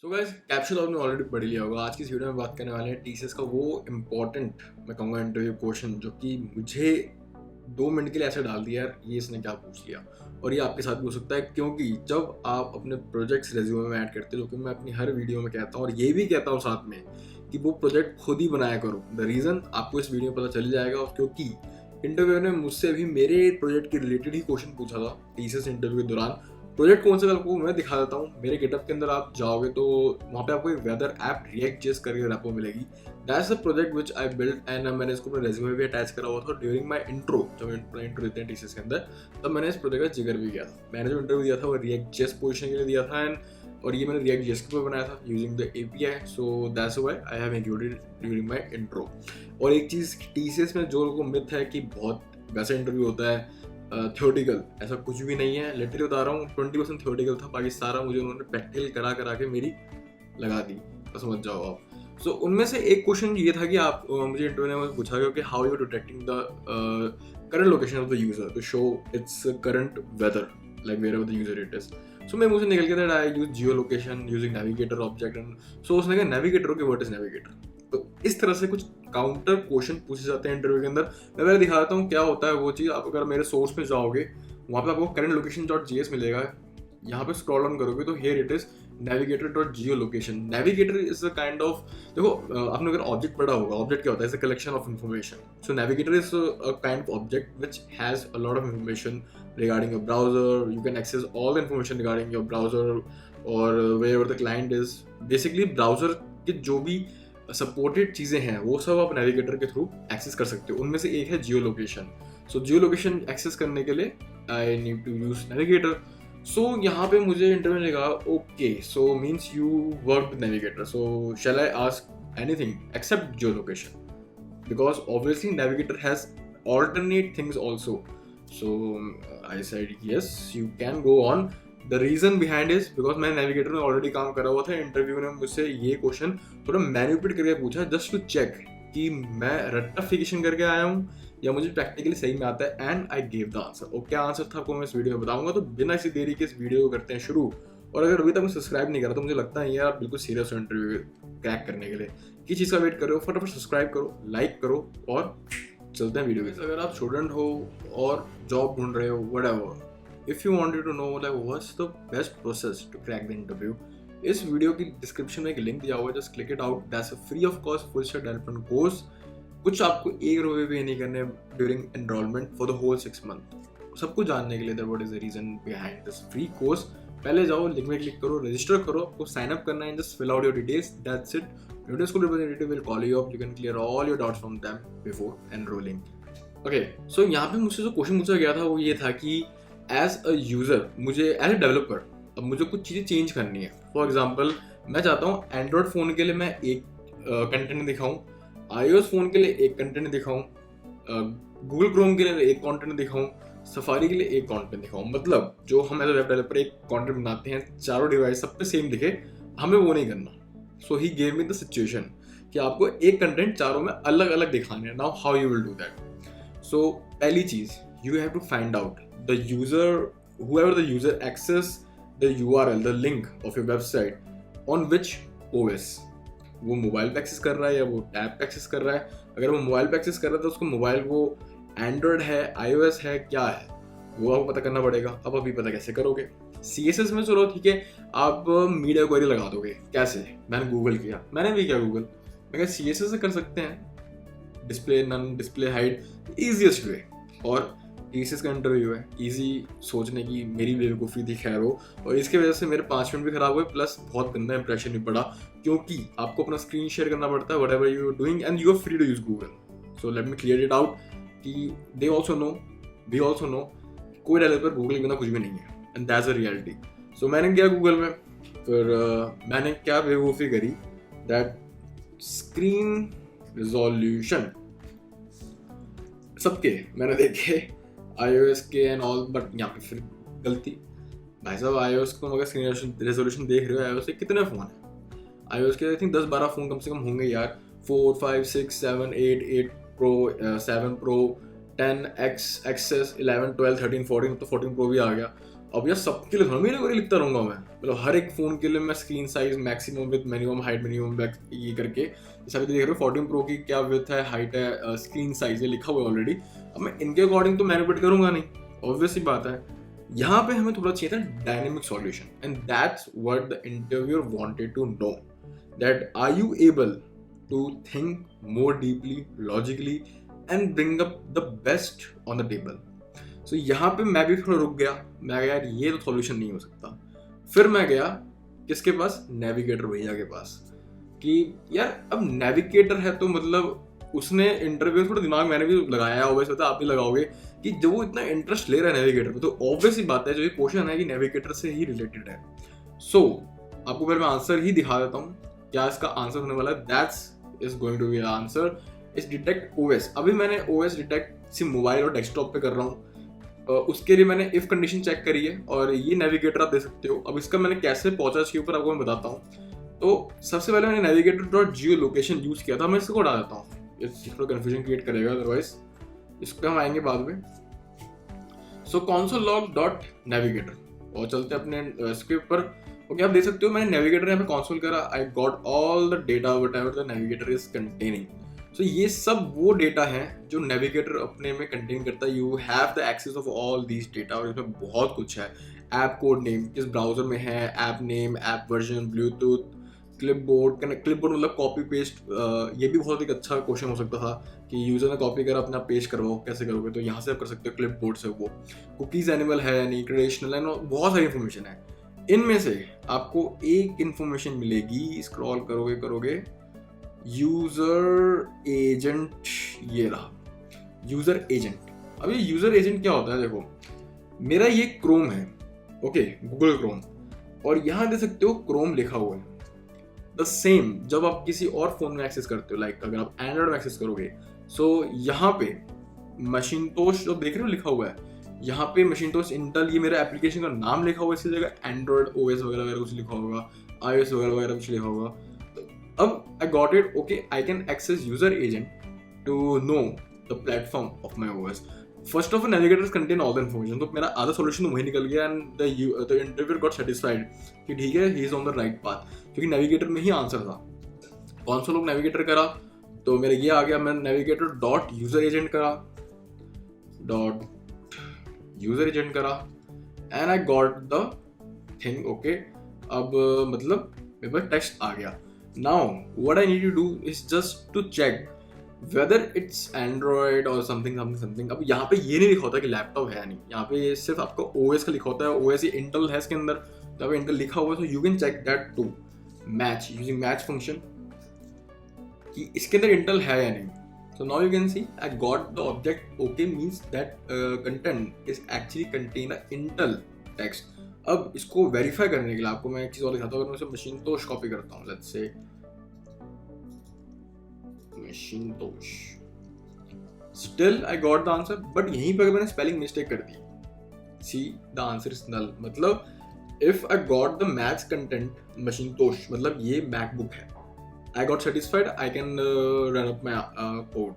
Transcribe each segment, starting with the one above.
So guys caption आपने already पढ़ लिया होगा। आज की इस वीडियो में बात करने वाले हैं टीसीएस का वो इम्पोर्टेंट मैं कहूँगा इंटरव्यू क्वेश्चन जो कि मुझे 2 मिनट के लिए ऐसे डाल दिया यार ये इसने क्या पूछ लिया। और ये आपके साथ भी हो सकता है क्योंकि जब आप अपने प्रोजेक्ट्स रेज्यूमे में ऐड करते हो, जो कि मैं अपनी हर वीडियो में कहता हूँ और ये भी कहता हूँ साथ में कि वो प्रोजेक्ट खुद ही बनाया करो। द रीज़न आपको इस वीडियो में पता चल जाएगा, क्योंकि इंटरव्यू ने मुझसे भी मेरे प्रोजेक्ट के रिलेटेड ही क्वेश्चन पूछा था टीसीएस इंटरव्यू के दौरान। प्रोजेक्ट कौन सा आपको मैं दिखा देता हूँ। मेरे गिटहब के अंदर आप जाओगे तो वहाँ पे आपको एक वेदर ऐप React.js करके रेपो मिलेगी। That's the project which I build and मैंने इसको अपने रेज्यूमे में भी अटैच करा हुआ था ड्यूरिंग माय इंट्रो। जब इंट्रो देते हैं टीसीएस के अंदर तब मैंने इस प्रोजेक्ट का जिक्र भी किया था। मैंने जो इंटरव्यू दिया था वो React.js पोजीशन के लिए दिया था और ये मैंने React.js के ऊपर बनाया था using the API। So that's why I have included during my intro. और एक चीज़ टीसीएस में जो लोगों को मिथ है कि बहुत वैसा इंटरव्यू होता है थियोटिकल, ऐसा कुछ भी नहीं है। लिटरली बता रहा हूँ 20% थियोटिकल था, बाकी सारा मुझे उन्होंने प्रैक्टिकल करा करा के मेरी लगा दी, तो समझ जाओ आप। सो उनमें से एक क्वेश्चन ये था कि आप मुझे इंटरव्यू में पूछा गया कि how you detecting the current location of the user to show its current weather like wherever the user it is. So मैं मुझे निकल के that I use geolocation using navigator object and so उसने कहा navigator के what is navigator. तो इस तरह से कुछ काउंटर क्वेश्चन पूछे जाते हैं इंटरव्यू के अंदर। मैं पहले दिखा देता हूँ क्या होता है वो चीज़। आप अगर मेरे सोर्स में जाओगे वहाँ पे आपको करंट लोकेशन डॉट जीएस मिलेगा। यहाँ पे स्क्रॉल डाउन करोगे तो here it is navigator dot Jio location. Navigator is a kind of, देखो आपने अगर ऑब्जेक्ट पढ़ा होगा, ऑब्जेक्ट क्या होता है? Is a collection of information. So navigator is a kind of object which has a lot of information regarding your browser. You can access all the information regarding your browser और where the client is. Basically browser के जो भी supported चीज़ें हैं वो सब आप navigator के थ्रू एक्सेस कर सकते हो। उनमें से एक है geolocation. So geolocation access करने के लिए I need to use navigator. So यहाँ पे मुझे इंटरव्यू ने कहा okay so means you work with navigator, so shall I ask anything except geolocation, because obviously navigator has alternate things also. So I said yes, you can go on. The reason behind is because मैं navigator में already काम करा हुआ था। Interview ने मुझसे ये question थोड़ा मैनिपुलेट करके पूछा जस्ट टू चेक कि मैं रट्टाफिकेशन करके आया हूँ या मुझे प्रैक्टिकली सही में आता है, and I gave the answer. और क्या आंसर था आपको मैं इस वीडियो में बताऊंगा। तो बिना इसी देरी के इस वीडियो को करते हैं शुरू। और अगर अभी तक सब्सक्राइब नहीं करा तो मुझे लगता है यार आप बिल्कुल सीरियस हो इंटरव्यू क्रैक करने के लिए। किस चीज़ का वेट कर रहे हो? फटाफट सब्सक्राइब करो, लाइक करो और चलते हैं वीडियो के। अगर आप स्टूडेंट हो और जॉब ढूंढ रहे हो whatever, if you wanted to know like what's the best process to crack the interview, इस वीडियो की डिस्क्रिप्शन में एक लिंक दिया हुआ है, just click it out. That's a free of cost full stack development course. कुछ आपको ₹1 भी नहीं करने during enrolment for the whole 6 month. सब कुछ जानने के लिए that what is the reason behind this free course, पहले जाओ लिंक में क्लिक करो, रजिस्टर करो, आपको साइन अप करना है, just fill out your details, that's it. University school representative will call you up, you can clear all your doubts from them before enrolling. Okay, so यहाँ पे मुझसे जो क्वेश्चन पूछा गया था वो ये था कि एज अ यूज़र, मुझे एज अ डेवलपर अब मुझे कुछ चीज़ें चेंज करनी है। फॉर एग्जांपल मैं चाहता हूँ एंड्रॉयड फ़ोन के लिए मैं एक कंटेंट दिखाऊँ, iOS फ़ोन के लिए एक कंटेंट दिखाऊँ, गूगल क्रोम के लिए एक कंटेंट दिखाऊँ, सफारी के लिए एक कंटेंट दिखाऊँ। मतलब जो हम एज अ वेब डेवलपर एक कंटेंट बनाते हैं, चारों डिवाइस सब पे सेम दिखे, हमें वो नहीं करना। So he gave me the situation कि आपको एक कंटेंट चारों में अलग अलग दिखाने हैं। Now how you will do that? So पहली चीज़, you have to find out the user, whoever the user access the URL, the link of your website on which OS, वो मोबाइल पे एक्सेस कर रहा है या वो टैब पे एक्सेस कर रहा है। अगर वो मोबाइल पे एक्सेस कर रहा है तो उसको मोबाइल वो एंड्रॉयड है, iOS है, क्या है वो आपको पता करना पड़ेगा। अब अभी पता कैसे करोगे? CSS में चलो ठीक है, आप मीडिया क्वेरी लगा दोगे। कैसे? मैंने गूगल किया, मैंने भी किया गूगल, मैं CSS से कर सकते हैं, display none, display hide, easiest way. और टीसीएस का इंटरव्यू है, इजी सोचने की मेरी बेवकूफ़ी थी खैर वो, और इसकी वजह से मेरे 5 मिनट भी खराब हुए, प्लस बहुत गंदा इंप्रेशन भी पड़ा, क्योंकि आपको अपना स्क्रीन शेयर करना पड़ता है whatever you are doing and you are free to use Google. So let me clear it out कि they also know, we also know, कोई डेवलपर गूगल के बिना कुछ भी नहीं है, and that's a reality. So मैंने किया गूगल में, फिर मैंने क्या बेवकूफ़ी करी, दैट स्क्रीन रिजोल्यूशन सबके मैंने देखे, iOS के एंड ऑल, बट यहाँ पे फिर गलती। भाई साहब iOS को अगर स्क्रीन रेजोल्यूशन देख रहे हो, iOS के कितने फ़ोन हैं? iOS के आई थिंक 10-12 फ़ोन कम से कम होंगे यार, 4, 5, 6, 7, 8 Pro, 7 Pro, 10 X, XS, 11, 12, 13, 14, तो 14 Pro भी आ गया। अब यार सबके लिए थोड़ा मेरे लिखता रहूंगा मैं, मतलब हर एक फोन के लिए मैं screen size maximum with minimum height minimum ये करके, जैसे अभी देख रहे हो 14 प्रो की क्या विथ है, हाइट है, स्क्रीन साइज है लिखा हुआ है ऑलरेडी। अब मैं इनके अकॉर्डिंग तो मैनिपुलेट करूंगा नहीं, ऑब्वियस ही बात है। यहाँ पे हमें थोड़ा चाहिए था dynamic solution, and that's what the interviewer wanted to know, that are you able to think more deeply logically and bring up the best on the table. So यहाँ पे मैं भी थोड़ा रुक गया, मैं गया यार ये तो सॉल्यूशन नहीं हो सकता। फिर मैं गया किसके पास, नेविगेटर भैया के पास, कि यार अब नेविगेटर है तो मतलब उसने इंटरव्यू थोड़ा दिमाग मैंने भी लगाया, ऑब्वियस होता है आप भी लगाओगे, कि जब वो इतना इंटरेस्ट ले रहा है नेविगेटर में तो ऑब्वियस ही बात है जो ये क्वेश्चन है कि नेविगेटर से ही रिलेटेड है। सो आपको पहले मैं आंसर ही दिखा देता हूँ क्या इसका आंसर होने वाला है। That's is going to be answer is detect OS. अभी मैंने ओएस डिटेक्ट सिर्फ मोबाइल और डेस्कटॉप पे कर रहा हूँ, उसके लिए मैंने इफ कंडीशन चेक करी है और ये नेविगेटर आप दे सकते हो। अब इसका मैंने कैसे पहुंचा इसके ऊपर आपको मैं बताता हूँ। तो सबसे पहले मैंने नेविगेटर.जियो लोकेशन यूज किया था, मैं इसको हटा देता हूँ, ये थोड़ा कंफ्यूजन क्रिएट करेगा अदरवाइज, इस पर हम आएंगे बाद में। सो console.log.navigator और चलते अपने इसके ऊपर। ओके आप देख सकते हो मैंने नेविगेटर यहाँ पे कंसोल करा, I got all the data whatever the navigator is containing. So ये सब वो डेटा है जो नेविगेटर अपने में कंटेन करता है। You have the access of all these data, और इसमें बहुत कुछ है। ऐप कोड नेम किस ब्राउजर में है, app name, app version, Bluetooth, clipboard मतलब कॉपी पेस्ट। ये भी बहुत एक अच्छा क्वेश्चन हो सकता था कि यूजर ने कॉपी करा अपना पेस्ट करवाओ, कैसे करोगे, तो यहाँ से आप कर सकते हो क्लिपबोर्ड से। वो कुकीज एनिमल है या नहीं, ट्रेडिशनल है, बहुत सारी इन्फॉर्मेशन है। इनमें से आपको एक इन्फॉर्मेशन मिलेगी, स्क्रॉल करोगे यूजर एजेंट, ये रहा यूजर एजेंट। अब ये यूजर एजेंट क्या होता है, देखो मेरा ये क्रोम है, ओके गूगल क्रोम, और यहां दे सकते हो क्रोम लिखा हुआ है। द सेम जब आप किसी और फोन में एक्सेस करते हो, लाइक अगर आप एंड्रॉइड में एक्सेस करोगे, सो यहाँ पे मशीनतोष जो देख रहे हो लिखा हुआ है, यहाँ पे मशीनतोष इंटेल, ये मेरा एप्लीकेशन का नाम लिखा हुआ है, इसकी जगह एंड्रॉइड ओएस वगैरह कुछ लिखा होगा, iOS वगैरह कुछ लिखा होगा। अब I got it, okay, I can access user agent to know the platform of my OS. First of all, navigators contain all the information. तो मेरा आधा solution तो वही निकल गया, and the interviewer got satisfied कि ठीक है, he is on the right path, क्योंकि navigator में ही आंसर था। कौन सा लोग navigator करा, तो मेरा ये आ गया, मैं navigator डॉट यूजर एजेंट करा, and I got the thing, okay। अब मतलब मेरे पास टेक्स्ट आ गया। Now, what I need to do is just to check whether it's Android or something. अब यहाँ पे ये नहीं लिखा होता कि लैपटॉप है या नहीं, यहाँ पे ये सिर्फ आपको OS का लिखा होता है। OS ये Intel है इसके अंदर, जब Intel लिखा हुआ है, so you can check that to match using match function कि इसके अंदर Intel है या नहीं। So now you can see I got the object okay, means that content is actually contain a Intel text। अब इसको वेरीफाई करने के लिए आपको मैं एक चीज और दिखाता हूँ। अगर मैं इसे मशीनतोष कॉपी करता हूँ, let's say Macintosh, still I got the answer, but यहीं पर मैंने स्पेलिंग मिस्टेक कर दी। See the answer is null, मतलब if I got the maths content Macintosh, मतलब ये मैकबुक है, I got satisfied, I can run up my code.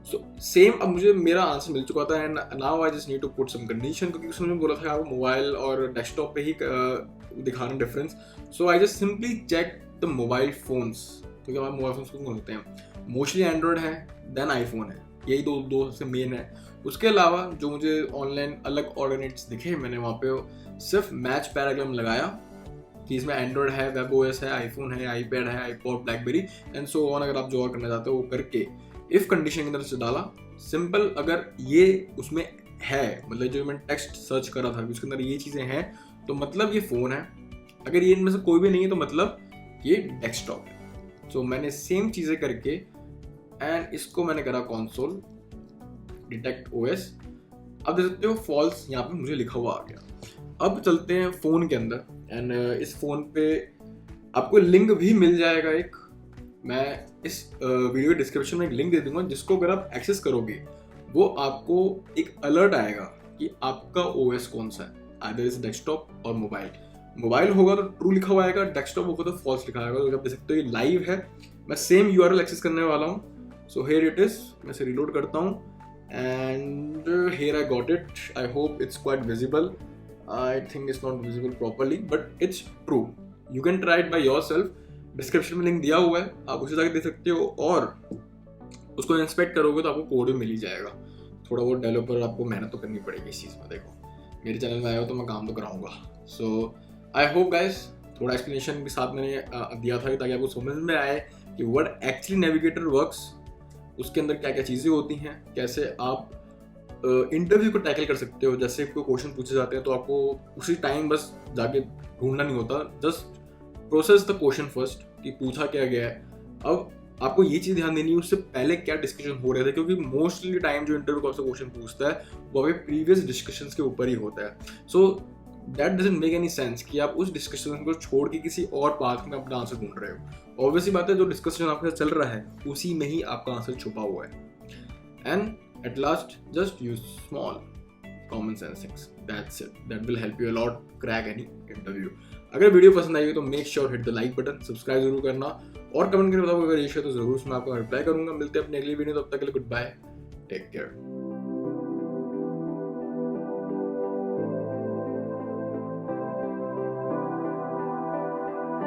So same अब मुझे मेरा आंसर मिल चुका था, and now I just need to put some condition, क्योंकि उसने मुझे बोला था आपको मोबाइल और डेस्कटॉप पे ही दिखाना difference. So I just simply check the mobile phones, क्योंकि हमारे मोबाइल फोन्स कौन होते हैं, मोस्टली एंड्रॉयड है, देन आईफोन है, यही दो सबसे मेन है। उसके अलावा जो मुझे ऑनलाइन अलग ऑर्डिनेट्स दिखे, मैंने वहाँ पे सिर्फ मैच पैराग्राम लगाया कि इसमें एंड्रॉयड है, वेब ओएस है, आईफोन है, आईपैड है, iPod, blackberry and so on. अगर आप जो और करना चाहते हो वो करके इफ कंडीशन के अंदर से डाला सिंपल, अगर ये उसमें है, मतलब जो मैंने टेक्स्ट सर्च करा था उसके अंदर ये चीज़ें हैं, तो मतलब ये फ़ोन है। अगर ये इनमें से कोई भी नहीं है तो मतलब ये डेस्कटॉप है। सो मैंने सेम चीज़ें करके एंड इसको मैंने करा कंसोल डिटेक्ट ओएस। अब देख सकते हो फॉल्स यहाँ पे मुझे लिखा हुआ आ गया। अब चलते हैं फ़ोन के अंदर, एंड इस फ़ोन पे आपको लिंक भी मिल जाएगा एक, मैं इस वीडियो के डिस्क्रिप्शन में एक लिंक दे दूंगा, जिसको अगर आप एक्सेस करोगे वो आपको एक अलर्ट आएगा कि आपका ओएस कौन सा है, आइदर इज डेस्कटॉप और मोबाइल होगा तो ट्रू लिखा हुआ आएगा, डेस्कटॉप होगा तो फॉल्स लिखा आएगा। तो आप देख सकते हो ये लाइव है, मैं सेम यूआरएल एक्सेस करने वाला हूँ। सो हियर इट इज, मैं इसे रिलोड करता हूँ and here I got it, I hope it's quite visible. I think it's not visible properly but it's true. You can try it by yourself. Description में link दिया हुआ है, आप उसे जाकर दे सकते हो और उसको इंस्पेक्ट करोगे तो आपको कोड भी मिल ही जाएगा. थोड़ा बहुत डेवलपर आपको मेहनत तो करनी पड़ेगी इस चीज़ में. देखो मेरे चैनल में आया हो तो मैं काम तो कराऊंगा. सो आई होप गाइस थोड़ा एक्सप्लेनेशन के साथ मैंने दिया था ताकि आपको समझ में आए कि व्हाट एक्चुअली नेविगेटर वर्क्स, उसके अंदर क्या क्या चीज़ें होती हैं, कैसे आप इंटरव्यू को टैकल कर सकते हो. जैसे कोई क्वेश्चन पूछे जाते हैं तो आपको उसी टाइम बस जाके ढूंढना नहीं होता, just process the question first कि पूछा क्या गया है. अब आपको ये चीज़ ध्यान देनी है उससे पहले क्या डिस्कशन हो रहे थे, क्योंकि मोस्टली टाइम जो इंटरव्यू को आपसे क्वेश्चन पूछता है वो अभी प्रीवियस डिस्कशंस के ऊपर ही होता है. So that doesn't make any sense कि आप उस डिस्कशन को छोड़ के किसी और पाथ में अपना आंसर ढूंढ रहे हो. ऑब्वियसली बात है जो डिस्कशन आपके साथ चल रहा है उसी में ही आपका आंसर छुपा हुआ है. And at last just use small common sense things. That's it. That will help you a lot crack any interview. अगर वीडियो पसंद आई हो तो make sure hit the like button, subscribe जरूर करना और कमेंट करके बताओ अगर इशू है तो जरूर उसमें आपको रिप्लाई करूंगा. मिलते हैं अपने अगली वीडियो, तब तक के लिए गुड बाय, टेक केयर.